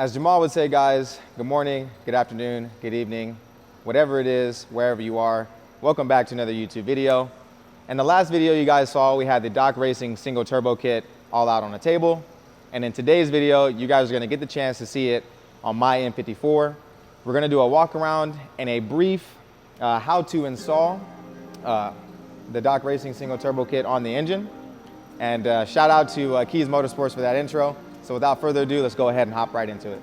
As Jamal would say, guys, good morning, good afternoon, good evening, whatever it is, wherever you are. Welcome back to another YouTube video. In the last video you guys saw, we had the Doc Racing single turbo kit all out on the table. And in today's video, you guys are gonna get the chance to see it on my M54. We're gonna do a walk around and a brief how to install the Doc Racing single turbo kit on the engine. And shout out to Keys Motorsports for that intro. So without further ado, let's go ahead and hop right into it.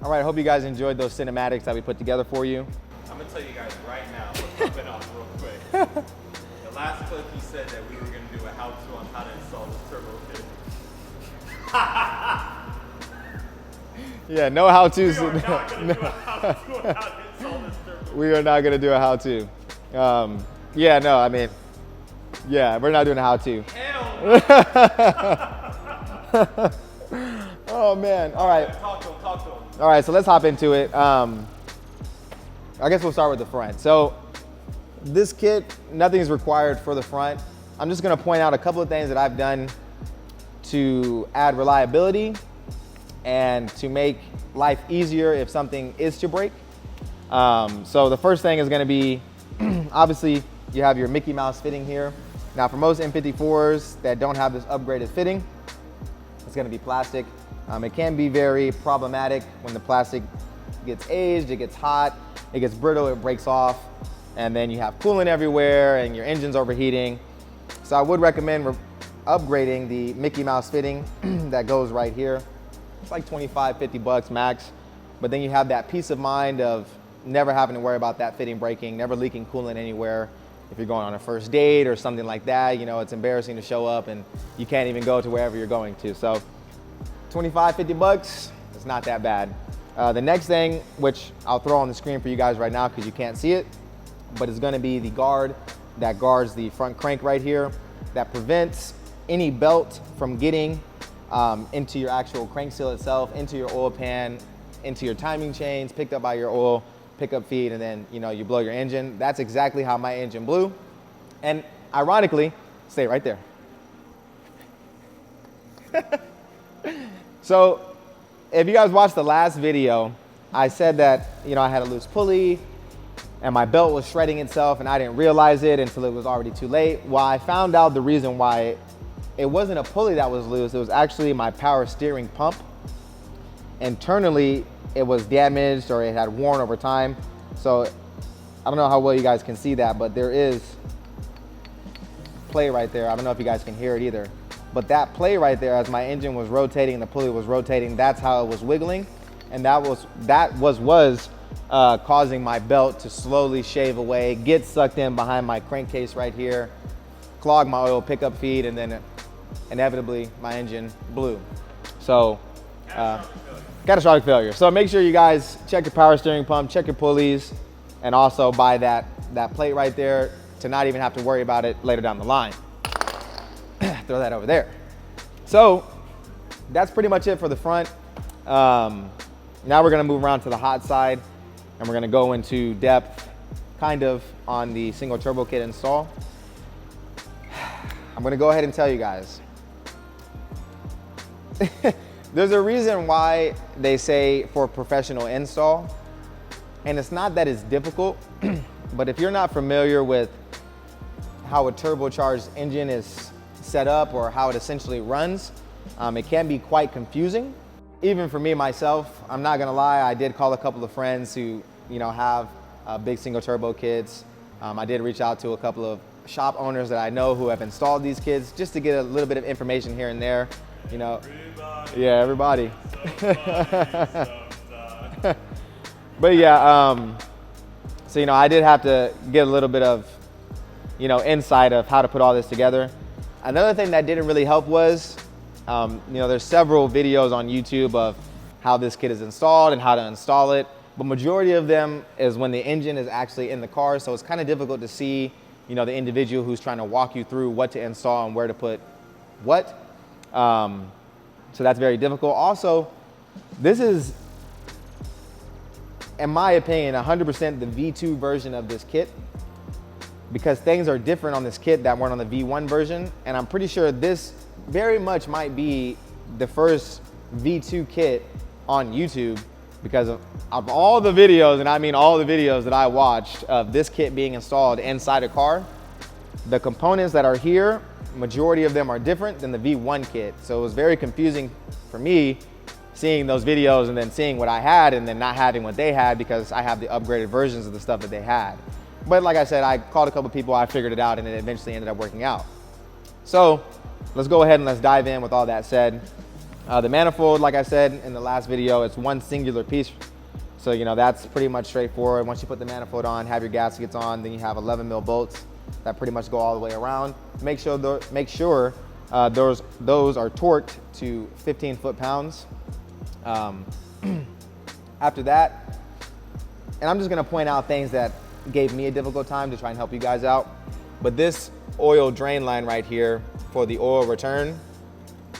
All right, I hope you guys enjoyed those cinematics that we put together for you. I'm gonna tell you guys right now, we're popping off real quick. The last clip he said that we were gonna do a how-to on how to install this turbo kit. Yeah, no how-tos. We are not gonna do a how-to on how to install this turbo. We are not gonna do a how-to. Yeah, no, I mean, yeah, we're not doing a how-to. Hell no. Oh man, all right. Talk to him, talk to him. All right, so let's hop into it. I guess we'll start with the front. So this kit, nothing is required for the front. I'm just gonna point out a couple of things that I've done to add reliability and to make life easier if something is to break. So the first thing is gonna be, obviously you have your Mickey Mouse fitting here. Now for most M54s that don't have this upgraded fitting, it's gonna be plastic. It can be very problematic when the plastic gets aged, it gets hot, it gets brittle, it breaks off, and then you have coolant everywhere and your engine's overheating. So I would recommend upgrading the Mickey Mouse fitting that goes right here. It's like 25, 50 bucks max, but then you have that peace of mind of never having to worry about that fitting breaking, never leaking coolant anywhere. If you're going on a first date or something like that, you know, it's embarrassing to show up and you can't even go to wherever you're going to. So 25, 50 bucks, it's not that bad. The next thing, which I'll throw on the screen for you guys right now because you can't see it, but it's gonna be the guard that guards the front crank right here that prevents any belt from getting into your actual crank seal itself, into your oil pan, into your timing chains, picked up by your oil pickup feed, and then you blow your engine. That's exactly how my engine blew. And ironically, stay right there. So if you guys watched the last video, I said that I had a loose pulley and my belt was shredding itself and I didn't realize it until it was already too late. Well, I found out the reason why it wasn't a pulley that was loose, it was actually my power steering pump. Internally, it was damaged or it had worn over time. So I don't know how well you guys can see that, but there is play right there. I don't know if you guys can hear it either. But that play right there, as my engine was rotating, the pulley was rotating, that's how it was wiggling. And that was causing my belt to slowly shave away, get sucked in behind my crankcase right here, clog my oil pickup feed, and then inevitably my engine blew. So catastrophic failure. So make sure you guys check your power steering pump, check your pulleys, and also buy that plate right there to not even have to worry about it later down the line. Throw that over there. So that's pretty much it for the front. Now we're gonna move around to the hot side and we're gonna go into depth kind of on the single turbo kit install. I'm gonna go ahead and tell you guys. There's a reason why they say for professional install, and it's not that it's difficult, but if you're not familiar with how a turbocharged engine is set up or how it essentially runs, it can be quite confusing. Even for me myself, I'm not gonna lie, I did call a couple of friends who have big single turbo kits. I did reach out to a couple of shop owners that I know who have installed these kits just to get a little bit of information here and there. Yeah, everybody. But yeah, so I did have to get a little bit of insight of how to put all this together. Another thing that didn't really help was there's several videos on YouTube of how this kit is installed and how to install it, but majority of them is when the engine is actually in the car, so it's kind of difficult to see the individual who's trying to walk you through what to install and where to put what. So that's very difficult. Also, this is in my opinion, 100% the V2 version of this kit, because things are different on this kit that weren't on the V1 version. And I'm pretty sure this very much might be the first V2 kit on YouTube, because of all the videos, and I mean all the videos that I watched of this kit being installed inside a car, the components that are here, majority of them are different than the V1 kit. So it was very confusing for me seeing those videos and then seeing what I had and then not having what they had, because I have the upgraded versions of the stuff that they had. But like I said, I called a couple people, I figured it out, and it eventually ended up working out. So let's go ahead and let's dive in with all that said. The manifold, like I said in the last video, it's one singular piece. So, you know, that's pretty much straightforward. Once you put the manifold on, have your gaskets on, then you have 11 mil bolts that pretty much go all the way around. Make sure those are torqued to 15 foot-pounds. After that, and I'm just gonna point out things that gave me a difficult time to try and help you guys out. But this oil drain line right here for the oil return,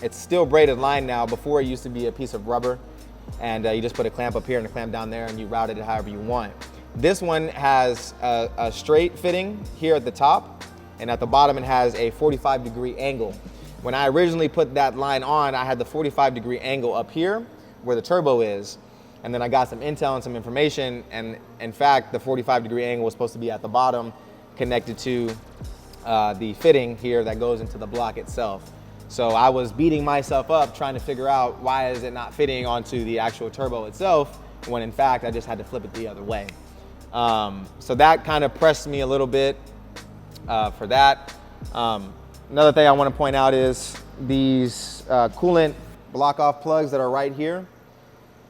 it's still braided line now. Before it used to be a piece of rubber, and you just put a clamp up here and a clamp down there and you route it however you want. This one has a straight fitting here at the top, and at the bottom it has a 45-degree angle. When I originally put that line on, I had the 45-degree angle up here where the turbo is, and then I got some intel and some information, and in fact the 45-degree angle was supposed to be at the bottom, connected to the fitting here that goes into the block itself. So I was beating myself up trying to figure out why is it not fitting onto the actual turbo itself, when in fact I just had to flip it the other way. So that kind of pressed me a little bit for that. Another thing I want to point out is these coolant block off plugs that are right here.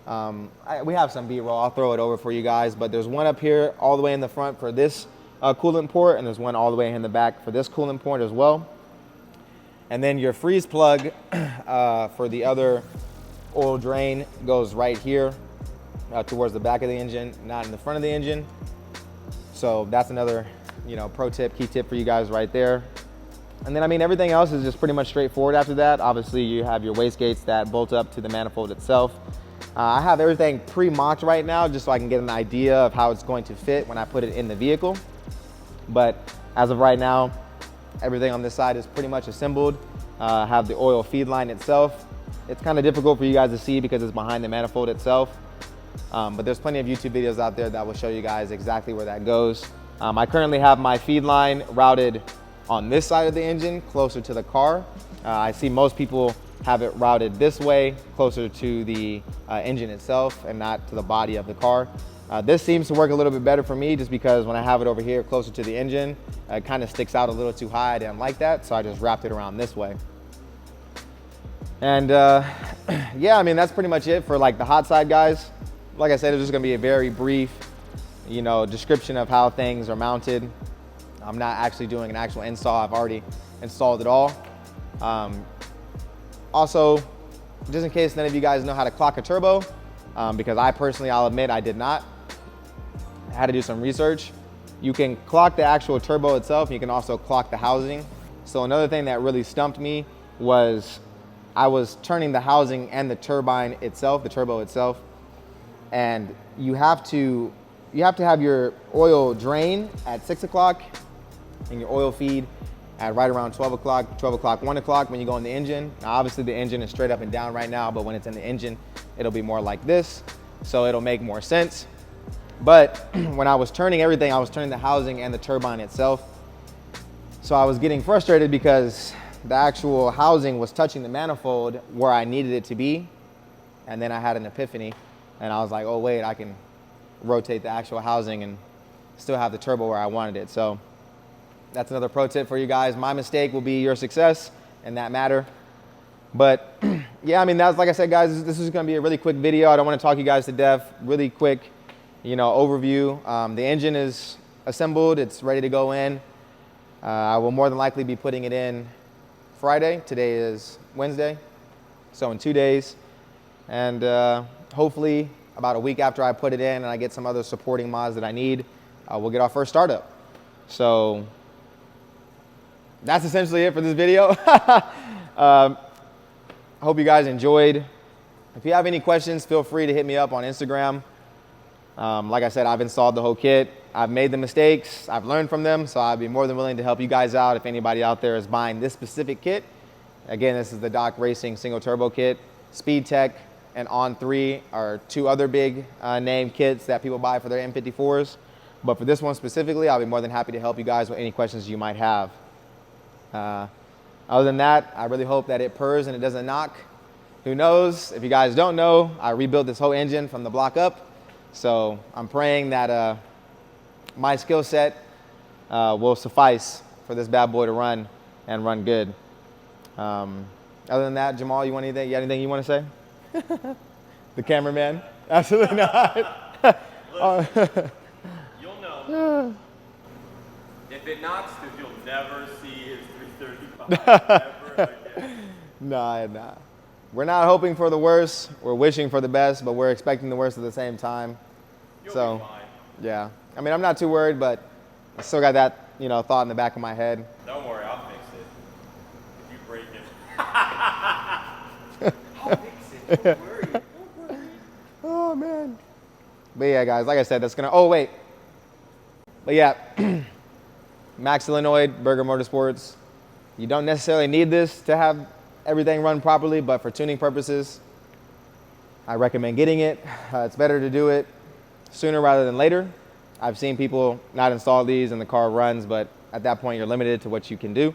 We have some B-roll, I'll throw it over for you guys, but there's one up here all the way in the front for this coolant port, and there's one all the way in the back for this coolant port as well. And then your freeze plug for the other oil drain goes right here towards the back of the engine, not in the front of the engine. So that's another, you know, pro tip, key tip for you guys right there. And then, I mean, everything else is just pretty much straightforward after that. Obviously, you have your wastegates that bolt up to the manifold itself. I have everything pre-mocked right now just so I can get an idea of how it's going to fit when I put it in the vehicle. But as of right now, everything on this side is pretty much assembled. I have the oil feed line itself. It's kind of difficult for you guys to see because it's behind the manifold itself. But there's plenty of YouTube videos out there that will show you guys exactly where that goes. I currently have my feed line routed on this side of the engine, closer to the car. I see most people have it routed this way, closer to the engine itself and not to the body of the car. This seems to work a little bit better for me just because when I have it over here closer to the engine, it kind of sticks out a little too high. I didn't like that, so I just wrapped it around this way. And yeah, I mean, that's pretty much it for like the hot side, guys. Like I said, it's just gonna be a very brief, you know, description of how things are mounted. I'm not actually doing an actual install. I've already installed it all. Also, just in case none of you guys know how to clock a turbo, because I personally, I'll admit, I did not. I had to do some research. You can clock the actual turbo itself. You can also clock the housing. So another thing that really stumped me was I was turning the housing and the turbine itself, the turbo itself, and you have to have your oil drain at 6 o'clock and your oil feed at right around 12 o'clock, 1 o'clock when you go in the engine. Now, obviously the engine is straight up and down right now, but when it's in the engine, it'll be more like this. So it'll make more sense. But when I was turning everything, I was turning the housing and the turbine itself. So I was getting frustrated because the actual housing was touching the manifold where I needed it to be. And then I had an epiphany and I was like, oh wait, I can rotate the actual housing and still have the turbo where I wanted it. So that's another pro tip for you guys. My mistake will be your success in that matter. But yeah, I mean, that's, like I said, guys, this is gonna be a really quick video. I don't wanna talk you guys to death. Really quick, you know, overview. The engine is assembled, it's ready to go in. I will more than likely be putting it in Friday. Today is Wednesday, so in 2 days. And hopefully about a week after I put it in and I get some other supporting mods that I need, we'll get our first startup. So that's essentially it for this video. Hope you guys enjoyed. If you have any questions, feel free to hit me up on Instagram. Like I said, I've installed the whole kit. I've made the mistakes. I've learned from them. So I'd be more than willing to help you guys out if anybody out there is buying this specific kit. Again, this is the Doc Racing single turbo kit. Speed Tech and On 3 are two other big name kits that people buy for their M54s. But for this one specifically, I'll be more than happy to help you guys with any questions you might have. Other than that, I really hope that it purrs and it doesn't knock. Who knows? If you guys don't know, I rebuilt this whole engine from the block up. So I'm praying that my skill set will suffice for this bad boy to run and run good. Other than that, Jamal, you got anything you want to say? The cameraman? Absolutely not. You'll know. If it knocks, you'll never see his 335 ever again. Nah. We're not hoping for the worst. We're wishing for the best, but we're expecting the worst at the same time. You'll So, be fine. yeah. I mean, I'm not too worried, but I still got that, thought in the back of my head. Don't worry, I'll fix it. If you break it. I'll fix it. Don't worry. Don't worry. Oh, man. But yeah, guys, like I said, that's going to... Oh, wait. But yeah, Max Illinois, Burger Motorsports. You don't necessarily need this to have everything run properly, but for tuning purposes, I recommend getting it. It's better to do it sooner rather than later. I've seen people not install these and the car runs, but at that point you're limited to what you can do.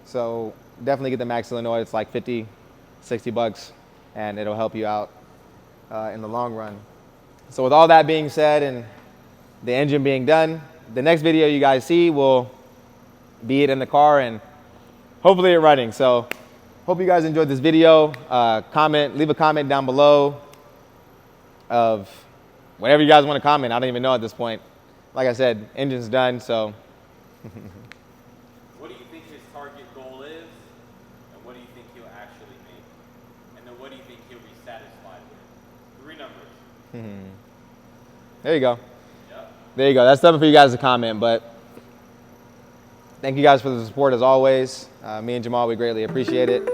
So definitely get the Max Illinois. It's like 50, 60 bucks, and it'll help you out in the long run. So with all that being said and the engine being done, the next video you guys see will be it in the car and hopefully it running. So hope you guys enjoyed this video. Leave a comment down below of whatever you guys want to comment. I don't even know at this point. Like I said, engine's done, so. What do you think his target goal is? And what do you think he'll actually make? And then what do you think he'll be satisfied with? 3 numbers. There you go. Yep. There you go. That's something for you guys to comment, but thank you guys for the support as always. Me and Jamal, we greatly appreciate it.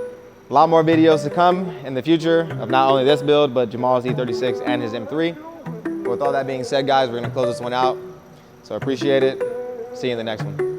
A lot more videos to come in the future of not only this build, but Jamal's E36 and his M3. But with all that being said, guys, we're going to close this one out. So I appreciate it. See you in the next one.